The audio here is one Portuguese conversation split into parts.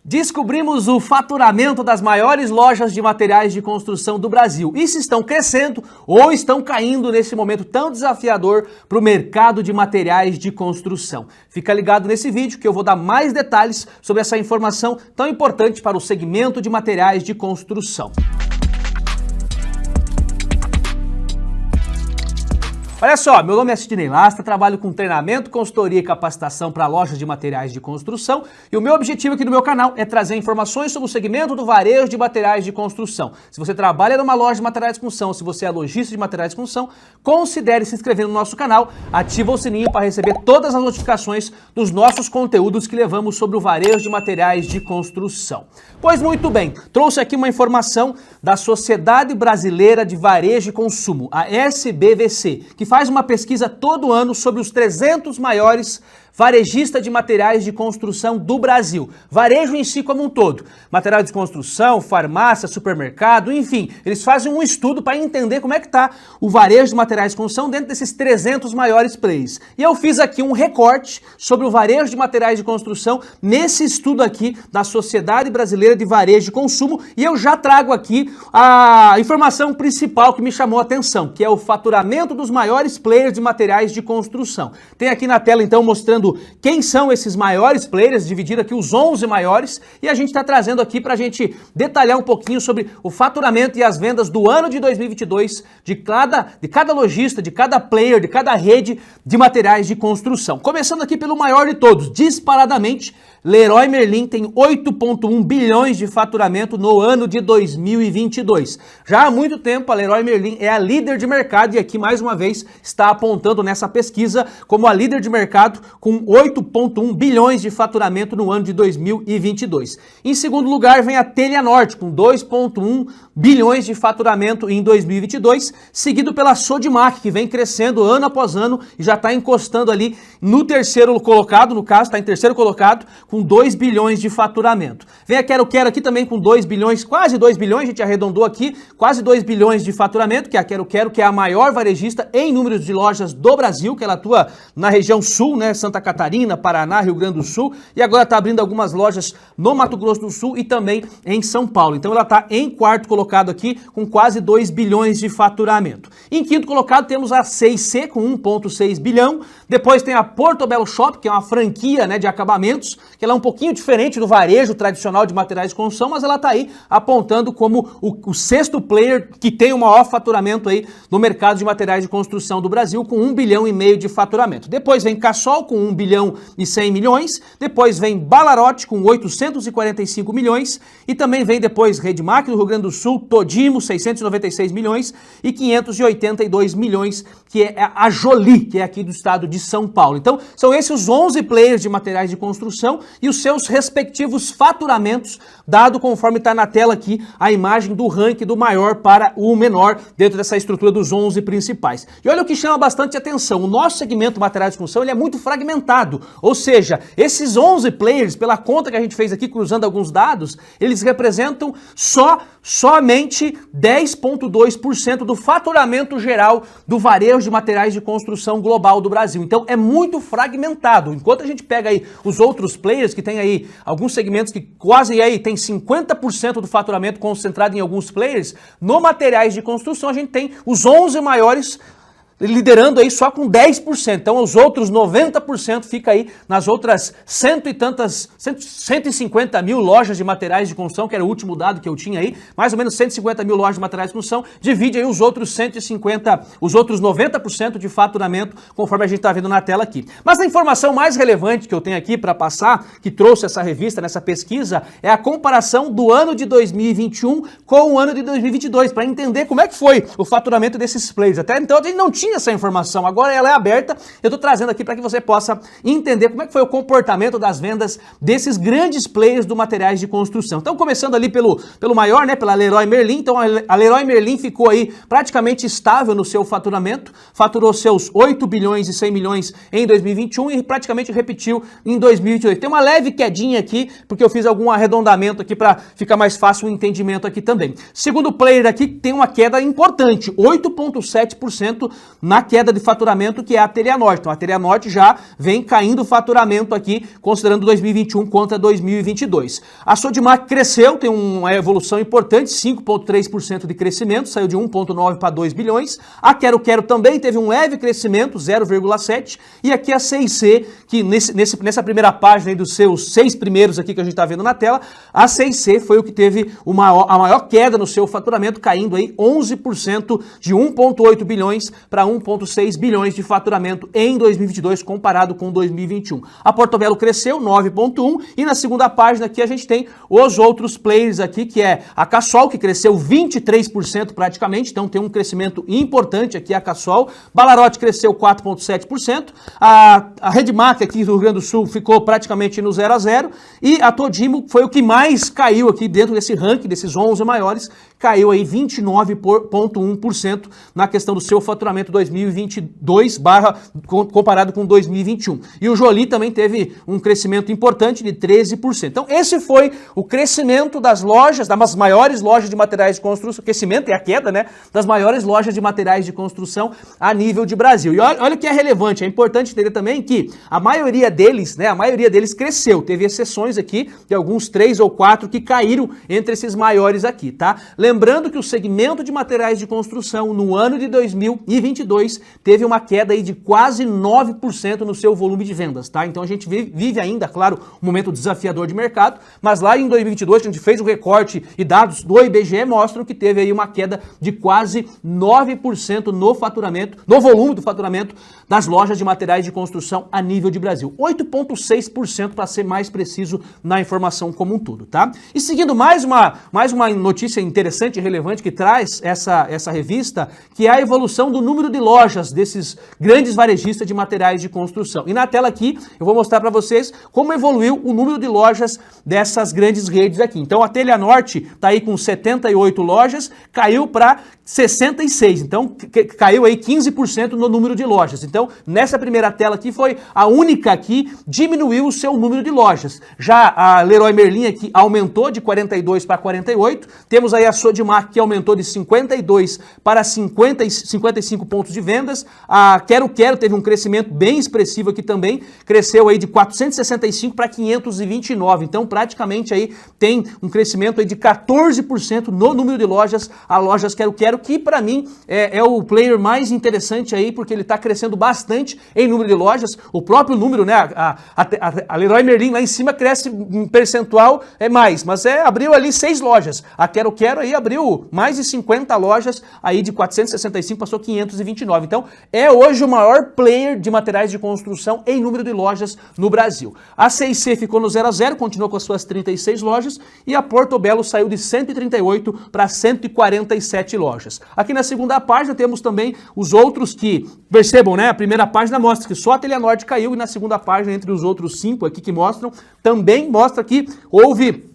Descobrimos o faturamento das maiores lojas de materiais de construção do Brasil e se estão crescendo ou estão caindo nesse momento tão desafiador para o mercado de materiais de construção. Fica ligado nesse vídeo que eu vou dar mais detalhes sobre essa informação tão importante para o segmento de materiais de construção. Olha só, meu nome é Sidney Lastra, trabalho com treinamento, consultoria e capacitação para lojas de materiais de construção e o meu objetivo aqui no meu canal é trazer informações sobre o segmento do varejo de materiais de construção. Se você trabalha numa loja de materiais de construção, se você é lojista de materiais de construção, considere se inscrever no nosso canal, ativa o sininho para receber todas as notificações dos nossos conteúdos que levamos sobre o varejo de materiais de construção. Pois muito bem, trouxe aqui uma informação da Sociedade Brasileira de Varejo e Consumo, a SBVC, que faz uma pesquisa todo ano sobre os 300 maiores varejistas de materiais de construção do Brasil. Varejo em si como um todo. Material de construção, farmácia, supermercado, enfim. Eles fazem um estudo para entender como é que está o varejo de materiais de construção dentro desses 300 maiores players. E eu fiz aqui um recorte sobre o varejo de materiais de construção nesse estudo aqui da Sociedade Brasileira de Varejo e Consumo. E eu já trago aqui a informação principal que me chamou a atenção, que é o faturamento dos maiores players de materiais de construção. Tem aqui na tela então mostrando quem são esses maiores players, dividiram aqui os 11 maiores, e a gente está trazendo aqui para a gente detalhar um pouquinho sobre o faturamento e as vendas do ano de 2022 de cada lojista, de cada player, de cada rede de materiais de construção. Começando aqui pelo maior de todos, disparadamente, Leroy Merlin tem 8,1 bilhões de faturamento no ano de 2022. Já há muito tempo a Leroy Merlin é a líder de mercado e aqui mais uma vez está apontando nessa pesquisa como a líder de mercado com 8,1 bilhões de faturamento no ano de 2022. Em segundo lugar vem a Telha Norte com 2,1 bilhões de faturamento em 2022, seguido pela Sodimac, que vem crescendo ano após ano e já está encostando ali no terceiro colocado, no caso está em terceiro colocado, com 2 bilhões de faturamento. Vem a Quero Quero aqui também com 2 bilhões, quase 2 bilhões, a gente arredondou aqui, quase 2 bilhões de faturamento, que é a Quero Quero, que é a maior varejista em números de lojas do Brasil, que ela atua na região sul, né, Santa Catarina, Paraná, Rio Grande do Sul, e agora está abrindo algumas lojas no Mato Grosso do Sul e também em São Paulo. Então ela está em quarto colocado aqui, com quase 2 bilhões de faturamento. Em quinto colocado temos a 6C com 1,6 bilhão, depois tem a Portobello Shop, que é uma franquia, né, de acabamentos, que ela é um pouquinho diferente do varejo tradicional de materiais de construção, mas ela está aí apontando como o sexto player que tem o maior faturamento aí no mercado de materiais de construção do Brasil, com 1,5 bilhão de faturamento. Depois vem Cassol com 1 bilhão e 100 milhões, depois vem Balarote com 845 milhões e também vem depois Redmac do Rio Grande do Sul, Todimo 696 milhões e 582 milhões, que é a Jolie, que é aqui do estado de São Paulo. Então, são esses os 11 players de materiais de construção e os seus respectivos faturamentos, dado conforme está na tela aqui a imagem do ranking do maior para o menor dentro dessa estrutura dos 11 principais. E olha o que chama bastante atenção, o nosso segmento de materiais de construção ele é muito fragmentado, ou seja, esses 11 players, pela conta que a gente fez aqui cruzando alguns dados, eles representam somente 10,2% do faturamento geral do varejo de materiais de construção global do Brasil. Então é muito fragmentado. Enquanto a gente pega aí os outros players que tem aí alguns segmentos que quase aí tem 50% do faturamento concentrado em alguns players, no materiais de construção a gente tem os 11 maiores liderando aí só com 10%. Então os outros 90% fica aí nas outras 150 mil lojas de materiais de construção, que era o último dado que eu tinha aí, mais ou menos 150 mil lojas de materiais de construção, divide aí os outros 90% de faturamento, conforme a gente está vendo na tela aqui. Mas a informação mais relevante que eu tenho aqui para passar, que trouxe essa revista, nessa pesquisa, é a comparação do ano de 2021 com o ano de 2022, para entender como é que foi o faturamento desses players. Até então a gente não tinha essa informação, agora ela é aberta, eu estou trazendo aqui para que você possa entender como é que foi o comportamento das vendas desses grandes players do materiais de construção. Então, começando ali pelo maior, né, pela Leroy Merlin, então a Leroy Merlin ficou aí praticamente estável no seu faturamento, faturou seus 8 bilhões e 100 milhões em 2021 e praticamente repetiu em 2022. Tem uma leve quedinha aqui, porque eu fiz algum arredondamento aqui para ficar mais fácil o entendimento aqui também. Segundo player aqui tem uma queda importante, 8,7% na queda de faturamento que é a Teleanorte. Então a Teleanorte já vem caindo o faturamento aqui, considerando 2021 contra 2022. A Sodimac cresceu, tem uma evolução importante, 5,3% de crescimento, saiu de 1,9 para 2 bilhões. A Quero Quero também teve um leve crescimento, 0,7. E aqui a C&C, que nessa primeira página aí dos seus 6 primeiros aqui que a gente está vendo na tela, a C&C foi o que teve a maior queda no seu faturamento, caindo aí 11% de 1,8 bilhões para 1,6 bilhões de faturamento em 2022 comparado com 2021. A Portobello cresceu 9,1 e na segunda página aqui a gente tem os outros players aqui, que é a Cassol, que cresceu 23% praticamente, então tem um crescimento importante aqui a Cassol. Balarote cresceu 4,7%, a Redmac aqui do Rio Grande do Sul ficou praticamente no 0 a 0 e a Todimo foi o que mais caiu aqui dentro desse ranking, desses 11 maiores, caiu aí 29,1% na questão do seu faturamento 2022 comparado com 2021. E o Jolie também teve um crescimento importante de 13%. Então esse foi o crescimento das lojas, das maiores lojas de materiais de construção, crescimento e a queda, né, das maiores lojas de materiais de construção a nível de Brasil. E olha o que é relevante, é importante entender também que a maioria deles cresceu. Teve exceções aqui de alguns 3 ou 4 que caíram entre esses maiores aqui, tá? Lembrando que o segmento de materiais de construção no ano de 2022 teve uma queda aí de quase 9% no seu volume de vendas, tá? Então a gente vive ainda, claro, um momento desafiador de mercado, mas lá em 2022 a gente fez o recorte e dados do IBGE mostram que teve aí uma queda de quase 9% no faturamento, no volume do faturamento das lojas de materiais de construção a nível de Brasil. 8,6% para ser mais preciso na informação como um todo, tá? E seguindo mais uma notícia interessante e relevante que traz essa revista, que é a evolução do número de lojas desses grandes varejistas de materiais de construção. E na tela aqui eu vou mostrar para vocês como evoluiu o número de lojas dessas grandes redes aqui. Então a Teleanorte está aí com 78 lojas, caiu para 66, então caiu aí 15% no número de lojas. Então nessa primeira tela aqui foi a única que diminuiu o seu número de lojas. Já a Leroy Merlin aqui aumentou de 42 para 48, temos aí a Sodimac que aumentou de 52 para 55 pontos de vendas, a Quero Quero teve um crescimento bem expressivo aqui também, cresceu aí de 465 para 529, então praticamente aí tem um crescimento aí de 14% no número de lojas, a lojas Quero Quero, que para mim é o player mais interessante aí, porque ele está crescendo bastante em número de lojas, o próprio número, né, a Leroy Merlin lá em cima cresce em percentual mais, mas abriu ali 6 lojas, a Quero Quero aí abriu mais de 50 lojas, aí de 465 passou 529, então é hoje o maior player de materiais de construção em número de lojas no Brasil. A C&C ficou no 0 a 0, continuou com as suas 36 lojas, e a Portobello saiu de 138 para 147 lojas. Aqui na segunda página temos também os outros que, percebam, né, a primeira página mostra que só a Teleanorte caiu, e na segunda página, entre os outros 5 aqui que mostram, também mostra que houve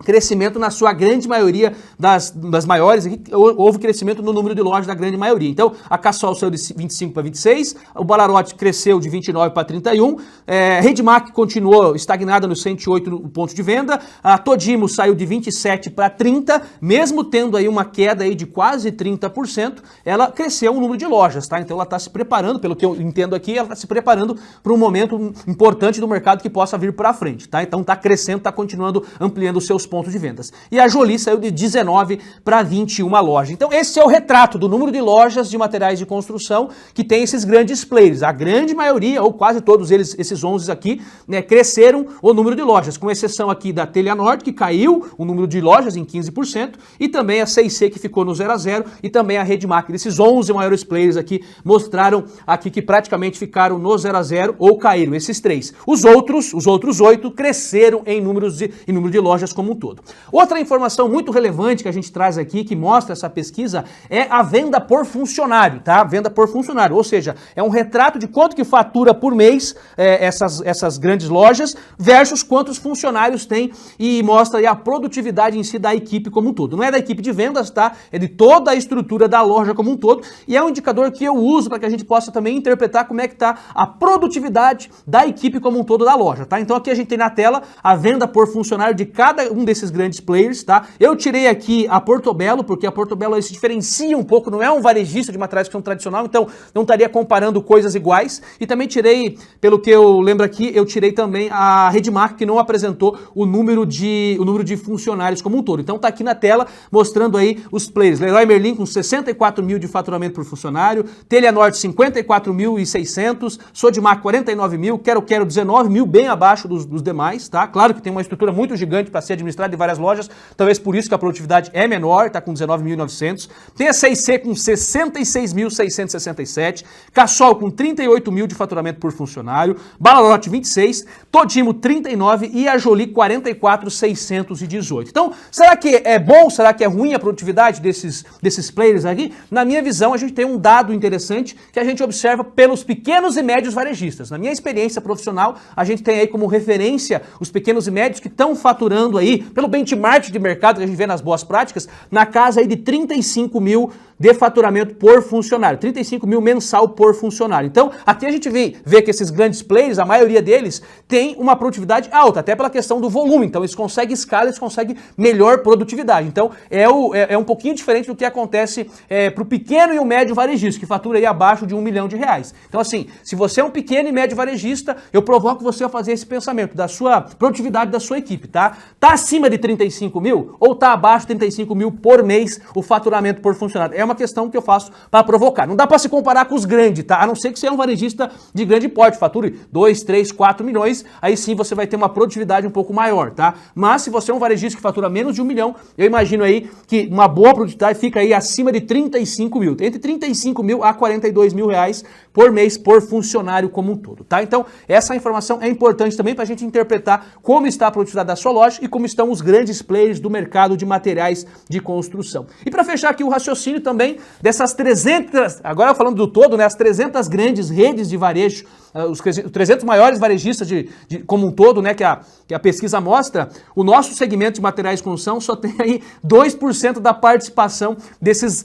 crescimento na sua grande maioria das maiores, houve crescimento no número de lojas da grande maioria. Então, a Cassol saiu de 25 para 26, o Balarote cresceu de 29 para 31, Redmac continuou estagnada nos 108 pontos de venda, a Todimo saiu de 27 para 30, mesmo tendo aí uma queda aí de quase 30%, ela cresceu o número de lojas, tá? Então ela está se preparando, pelo que eu entendo aqui, ela está se preparando para um momento importante do mercado que possa vir para frente, tá? Então está crescendo, está continuando ampliando os seus pontos de vendas. E a Jolie saiu de 19 para 21 lojas. Então esse é o retrato do número de lojas de materiais de construção que tem esses grandes players. A grande maioria, ou quase todos eles, esses 11 aqui, né, cresceram o número de lojas, com exceção aqui da Teleanorte, que caiu o número de lojas em 15%, e também a C&C, que ficou no 0 a 0, e também a Redmac. Desses 11 maiores players aqui, mostraram aqui que praticamente ficaram no 0 a 0 ou caíram, esses 3. Os outros 8 cresceram em número de lojas como um todo. Outra informação muito relevante que a gente traz aqui, que mostra essa pesquisa, é a venda por funcionário, tá? Venda por funcionário, ou seja, é um retrato de quanto que fatura por mês essas grandes lojas versus quantos funcionários tem, e mostra aí a produtividade em si da equipe como um todo. Não é da equipe de vendas, tá? É de toda a estrutura da loja como um todo, e é um indicador que eu uso para que a gente possa também interpretar como é que está a produtividade da equipe como um todo da loja, tá? Então aqui a gente tem na tela a venda por funcionário de cada um desses grandes players, tá? Eu tirei aqui a Portobello, porque a Portobello se diferencia um pouco, não é um varejista de materiais de construção tradicional, então não estaria comparando coisas iguais. E também tirei, pelo que eu lembro aqui, eu tirei também a Redmark, que não apresentou o número de funcionários como um todo. Então tá aqui na tela mostrando aí os players. Leroy Merlin com 64 mil de faturamento por funcionário, Telha Norte 54.600, Sodimac 49 mil, Quero 19 mil, bem abaixo dos demais, tá? Claro que tem uma estrutura muito gigante para ser administrada em várias lojas, talvez por isso que a produtividade é menor, tá com 19.900. Tem a 6C com 66.667, Cassol com 38 mil de faturamento por funcionário, Balalote 26, Todimo 39 e a Jolie 44.618. Então, será que é bom, será que é ruim a produtividade desses players aqui? Na minha visão, a gente tem um dado interessante que a gente observa pelos pequenos e médios varejistas. Na minha experiência profissional, a gente tem aí como referência os pequenos e médios que estão faturando aí, pelo benchmark de mercado que a gente vê nas boas práticas, na casa aí de 35 mil de faturamento por funcionário, 35 mil mensal por funcionário. Então, aqui a gente vê que esses grandes players, a maioria deles, tem uma produtividade alta, até pela questão do volume. Então, eles conseguem escala, eles conseguem melhor produtividade. Então, é um pouquinho diferente do que acontece para o pequeno e o médio varejista, que fatura aí abaixo de R$1 milhão. Então, assim, se você é um pequeno e médio varejista, eu provoco você a fazer esse pensamento da sua produtividade da sua equipe, tá? Tá acima de 35 mil ou tá abaixo de 35 mil por mês o faturamento por funcionário? É uma questão que eu faço para provocar. Não dá para se comparar com os grandes, tá? A não ser que você é um varejista de grande porte, fature 2, 3, 4 milhões, aí sim você vai ter uma produtividade um pouco maior, tá? Mas se você é um varejista que fatura menos de R$1 milhão, eu imagino aí que uma boa produtividade fica aí acima de 35 mil. Entre 35 mil a 42 mil reais por mês por funcionário como um todo, tá? Então, essa informação é importante também para a gente interpretar como está a produtividade da sua loja e como estão os grandes players do mercado de materiais de construção. E para fechar aqui o raciocínio também dessas 300, agora falando do todo, né, as 300 grandes redes de varejo, os 300 maiores varejistas como um todo, né, que a pesquisa mostra, o nosso segmento de materiais de construção só tem aí 2% da participação desse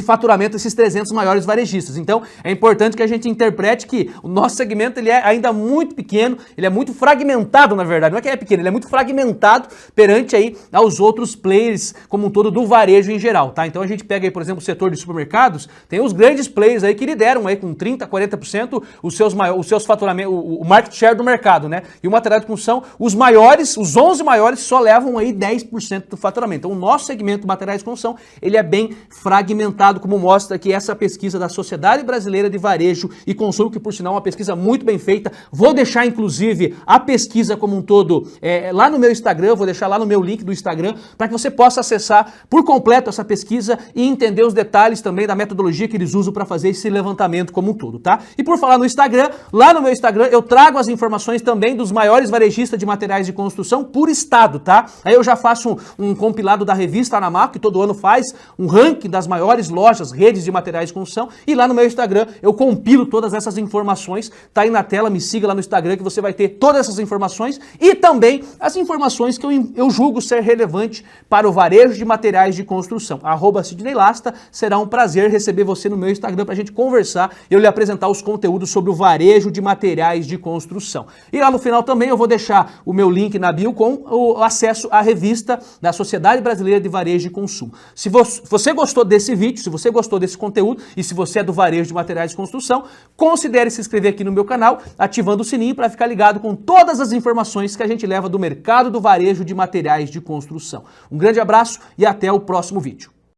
faturamento desses 300 maiores varejistas. Então, é importante que a gente interprete que o nosso segmento ele é ainda muito pequeno, ele é muito fragmentado, na verdade. Não é que é pequeno, ele é muito fragmentado perante aí aos outros players como um todo do varejo em geral, tá? Então, a gente pega aí, por exemplo, o setor de supermercados, tem os grandes players aí que lideram aí com 30%, 40% os seus faturamentos, o market share do mercado, né? E o material de construção, os 11 maiores só levam aí 10% do faturamento. Então, o nosso segmento de materiais de construção, ele é bem fragmentado, como mostra aqui essa pesquisa da Sociedade Brasileira de Varejo e Consumo, que por sinal é uma pesquisa muito bem feita. Vou deixar inclusive a pesquisa como um todo lá no meu Instagram, vou deixar lá no meu link do Instagram, para que você possa acessar por completo essa pesquisa e entender os detalhes também da metodologia que eles usam para fazer esse levantamento como um todo, tá? E por falar no Instagram, lá no meu Instagram eu trago as informações também dos maiores varejistas de materiais de construção por estado, tá? Aí eu já faço um compilado da revista Anamaco, que todo ano faz um ranking das maiores lojas, redes de materiais de construção, e lá no meu Instagram eu compilo todas essas informações, tá aí na tela, me siga lá no Instagram que você vai ter todas essas informações e também as informações que eu julgo ser relevante para o varejo de materiais de construção. @Sidney Lasta, será um prazer receber você no meu Instagram pra gente conversar e eu lhe apresentar os conteúdos sobre o varejo de materiais de construção. E lá no final também eu vou deixar o meu link na bio com o acesso à revista da Sociedade Brasileira de Varejo e Consumo. Se você gostou desse vídeo, se você gostou desse conteúdo e se você é do varejo de materiais de construção, considere se inscrever aqui no meu canal, ativando o sininho para ficar ligado com todas as informações que a gente leva do mercado do varejo de materiais de construção. Um grande abraço e até o próximo vídeo.